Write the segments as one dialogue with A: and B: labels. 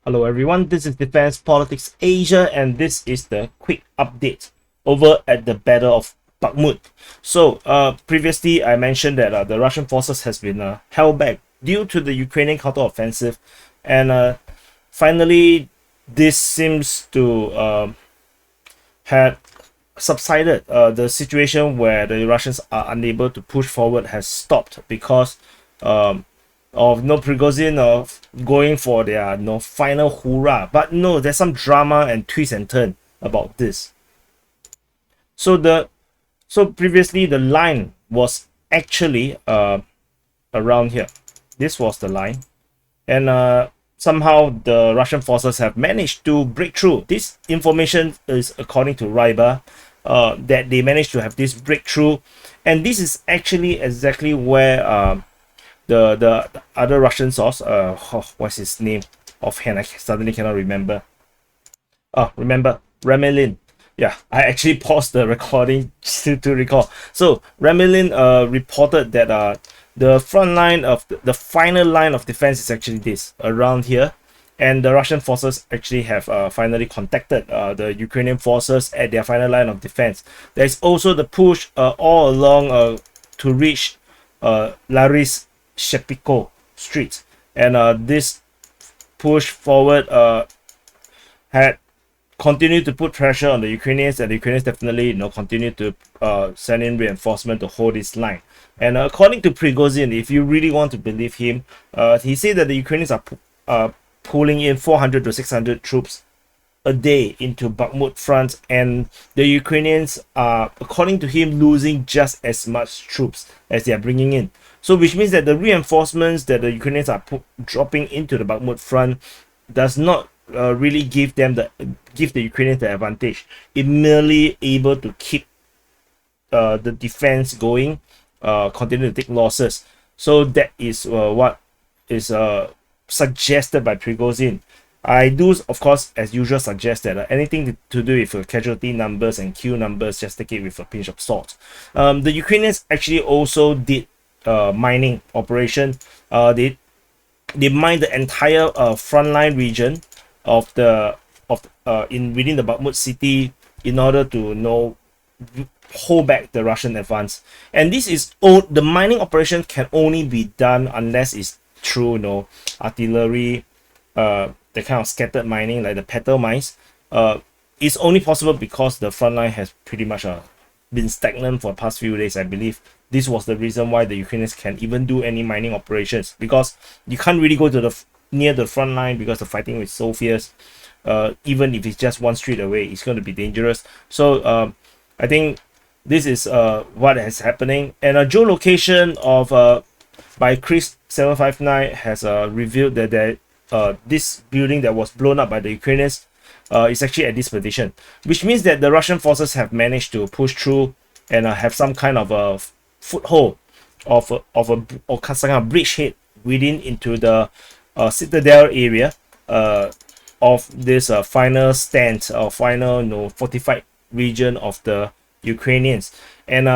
A: Hello everyone, this is Defense Politics Asia and this is the quick update over at the Battle of Bakhmut. So previously I mentioned that the Russian forces has been held back due to the Ukrainian counteroffensive, and finally this seems to have subsided. The situation where the Russians are unable to push forward has stopped because of Prigozhin of going for their final hoorah. But no, there's some drama and twist and turn about this. So previously the line was actually around here. This was the line, and somehow the Russian forces have managed to break through. This information is according to Ryba, that they managed to have this breakthrough, and this is actually exactly where the other Russian source, what's his name offhand, I suddenly cannot remember. Remember Remelin. Yeah, I actually paused the recording to recall. So Remelin reported that the front line of the final line of defense is actually this around here, and the Russian forces actually have finally contacted the Ukrainian forces at their final line of defense. There's also the push all along to reach Laris Shepiko Street, and this push forward had continued to put pressure on the Ukrainians, and the Ukrainians definitely continue to send in reinforcement to hold this line. And according to Prigozhin, if you really want to believe him, he said that the Ukrainians are pulling in 400 to 600 troops a day into Bakhmut Front, and the Ukrainians are, according to him, losing just as much troops as they are bringing in. So which means that the reinforcements that the Ukrainians are dropping into the Bakhmut Front does not really give the Ukrainians the advantage. It merely able to keep the defense going, continue to take losses. So that is what is suggested by Prigozhin. I do, of course, as usual, suggest that anything to do with casualty numbers and kill numbers, just take it with a pinch of salt. The Ukrainians actually also did mining operation. They mined the entire frontline region of within the Bakhmut city in order to hold back the Russian advance. And this is the mining operation can only be done unless it's through artillery, the kind of scattered mining like the petal mines. It's only possible because the front line has pretty much been stagnant for the past few days. I believe this was the reason why the Ukrainians can even do any mining operations, because you can't really go to near the front line because the fighting is so fierce. Even if it's just one street away, it's going to be dangerous. So I think this is what is happening. And a geolocation of by Chris 759 has revealed that this building that was blown up by the Ukrainians is actually at this position, which means that the Russian forces have managed to push through and have some kind of a foothold of some kind of bridgehead within into the citadel area of this final stand or final fortified region of the Ukrainians. And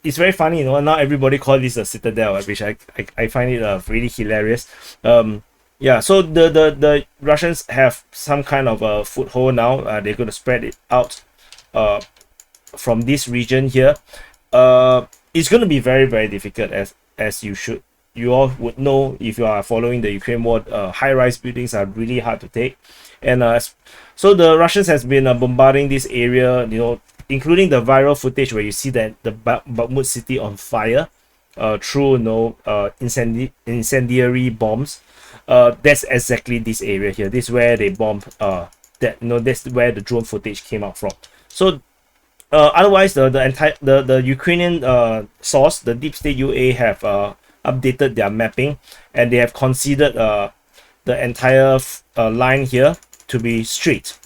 A: it's very funny, now everybody calls this a citadel, which I find it really hilarious. Yeah, so the Russians have some kind of a foothold now. They're going to spread it out from this region here. It's going to be very, very difficult, as you all would know if you are following the Ukraine war. High-rise buildings are really hard to take, and so the Russians has been bombarding this area, including the viral footage where you see that the Bakhmut city on fire through incendiary bombs. That's exactly this area here. This is where they bombed. That's where the drone footage came out from. So otherwise, the Ukrainian source, the Deep State UA, have updated their mapping, and they have considered the entire line here to be straight.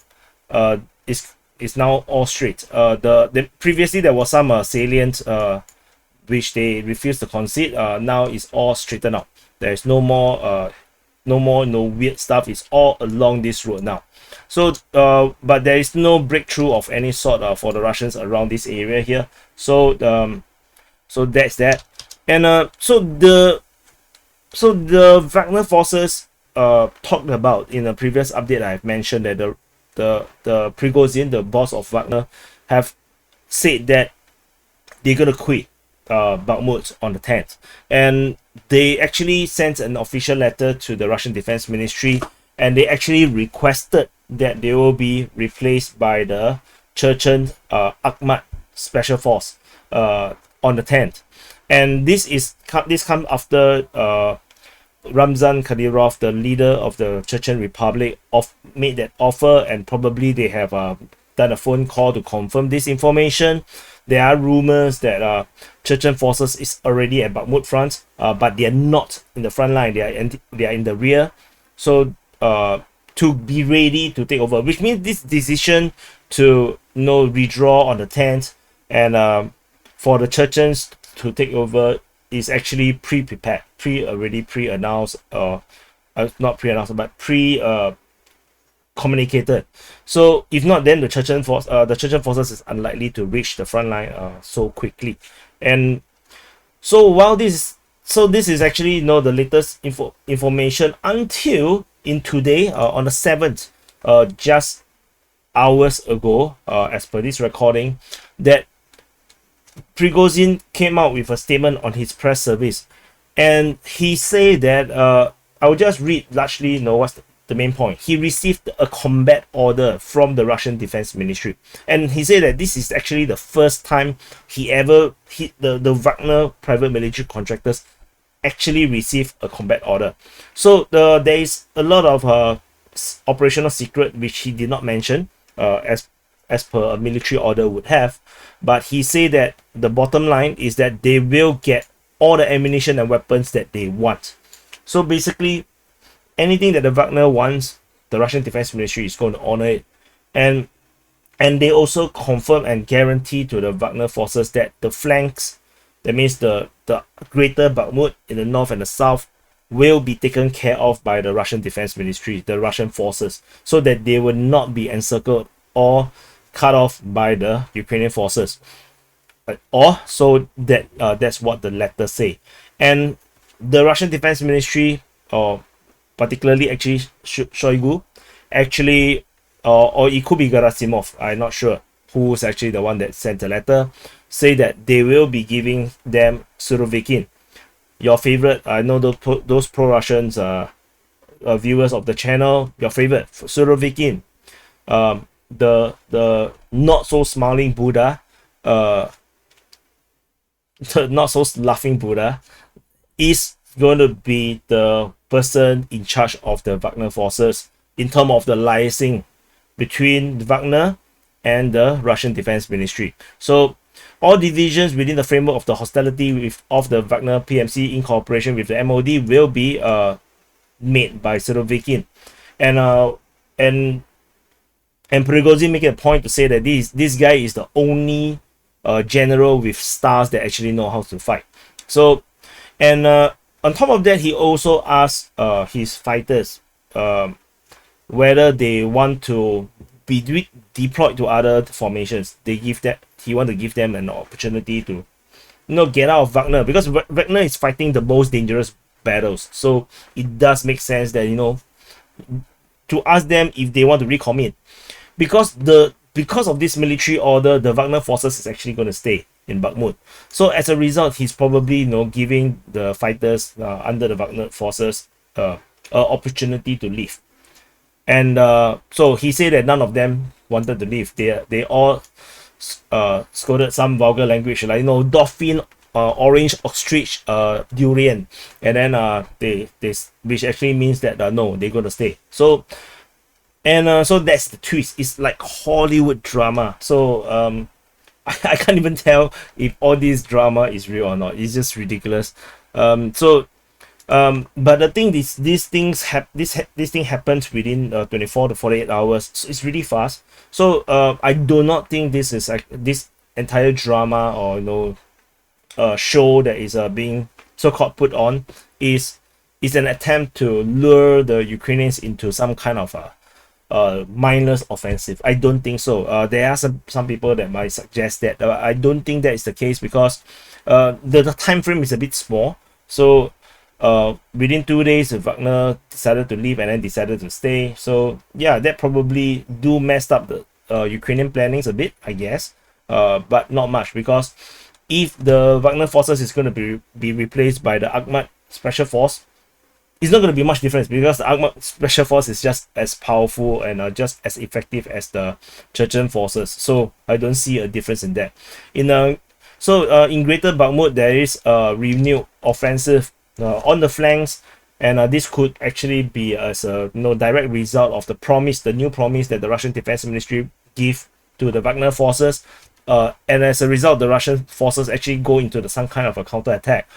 A: It's now all straight. Previously there was some salient which they refused to concede. Now it's all straightened out. There is no more weird stuff. It's all along this road now. So but there is no breakthrough of any sort for the Russians around this area here. So that's that. And so the Wagner forces talked about in a previous update. I've mentioned that the Prigozhin, the boss of Wagner, have said that they're gonna quit Bakhmut on the 10th, and they actually sent an official letter to the Russian Defense Ministry, and they actually requested that they will be replaced by the Chechen Akhmat Special Force on the 10th. And this comes after Ramzan Kadyrov, the leader of the Chechen Republic, made that offer, and probably they have done a phone call to confirm this information. There are rumors that Chechen forces is already at Bakhmut Front, but they are not in the front line. They are in the rear. So to be ready to take over, which means this decision to withdraw on the 10th and for the Chechens to take over is actually pre-prepared, already pre-announced, not pre-announced, but communicated. So if not, then the Chechen forces is unlikely to reach the front line so quickly. And so while this is actually the latest information until in today on the 7th, just hours ago, as per this recording, that Prigozhin came out with a statement on his press service, and he said that I will just read largely what's the main point. He received a combat order from the Russian Defense Ministry, and he said that this is actually the first time the Wagner private military contractors actually received a combat order. So there is a lot of operational secret which he did not mention, as per a military order would have, but he said that the bottom line is that they will get all the ammunition and weapons that they want. So basically, anything that the Wagner wants, the Russian Defense Ministry is going to honor it. And they also confirm and guarantee to the Wagner forces that the flanks, that means the greater Bakhmut in the north and the south, will be taken care of by the Russian Defense Ministry, the Russian forces, so that they will not be encircled or cut off by the Ukrainian forces. That's what the letter say. And the Russian Defense Ministry, or particularly actually Shoigu, actually, or it could be Gerasimov, I'm not sure who's actually the one that sent the letter, say that they will be giving them Surovikin. Your favorite, I know those pro-Russians viewers of the channel, your favorite, Surovikin, the not so smiling Buddha, the not so laughing Buddha, is going to be the person in charge of the Wagner forces in terms of the liaising between Wagner and the Russian Defense Ministry. So all divisions within the framework of the hostility of the Wagner PMC in cooperation with the MOD will be made by Surovikin. And Prigozhin making a point to say that this guy is the only general with stars that actually know how to fight. So, and on top of that, he also asked his fighters whether they want to be deployed to other formations. He want to give them an opportunity to get out of Wagner, because Wagner is fighting the most dangerous battles. So it does make sense that to ask them if they want to recommit, because of this military order, the Wagner forces is actually going to stay in Bakhmut. So as a result, he's probably giving the fighters under the Wagner forces an opportunity to leave. And so he said that none of them wanted to leave. They all scolded some vulgar language like dolphin, orange, ostrich, durian, and then they which actually means that no, they're gonna stay. So so that's the twist. It's like Hollywood drama. So I can't even tell if all this drama is real or not. It's just ridiculous. But the thing is, this thing happens within 24 to 48 hours. So it's really fast. So I do not think this is this entire drama or show that is being so-called put on is an attempt to lure the Ukrainians into some kind of mindless offensive. I don't think so. There are some people that might suggest that. I don't think that is the case, because the time frame is a bit small. So Within 2 days, Wagner decided to leave and then decided to stay. So yeah, that probably do messed up the Ukrainian plannings a bit, I guess. But not much, because if the Wagner forces is going to be replaced by the Akhmat special force, it's not going to be much difference, because the Akhmat special force is just as powerful and just as effective as the Chechen forces. So I don't see a difference in that. In Greater Bakhmut, there is a renewed offensive on the flanks, and this could actually be as a direct result of the new promise that the Russian Defense Ministry give to the Wagner forces. And as a result, the Russian forces actually go into some kind of a counter attack.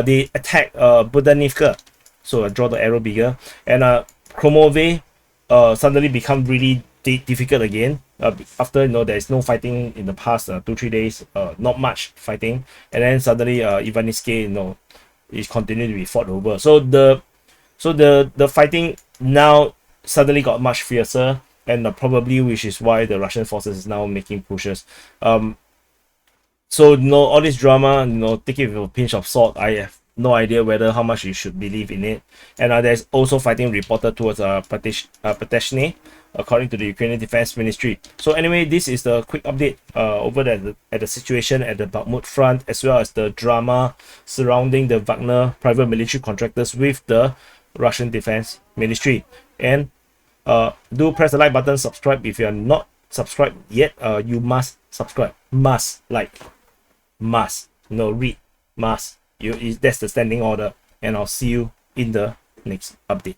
A: They attack Budanivka, so I draw the arrow bigger, and Kromove suddenly become really difficult again. After there is no fighting in the past 2-3 days, not much fighting, and then suddenly Ivaniske is continuing to be fought over. So the fighting now suddenly got much fiercer, and probably which is why the Russian forces is now making pushes. So all this drama, take it with a pinch of salt. I have no idea whether how much you should believe in it. And there's also fighting reported towards Pateshne, according to the Ukrainian Defense Ministry. So anyway, this is the quick update over at the situation at the Bakhmut Front, as well as the drama surrounding the Wagner private military contractors with the Russian Defense Ministry. And do press the like button, subscribe if you are not subscribed yet. You must subscribe, must like, must read, must. That's the standing order, and I'll see you in the next update.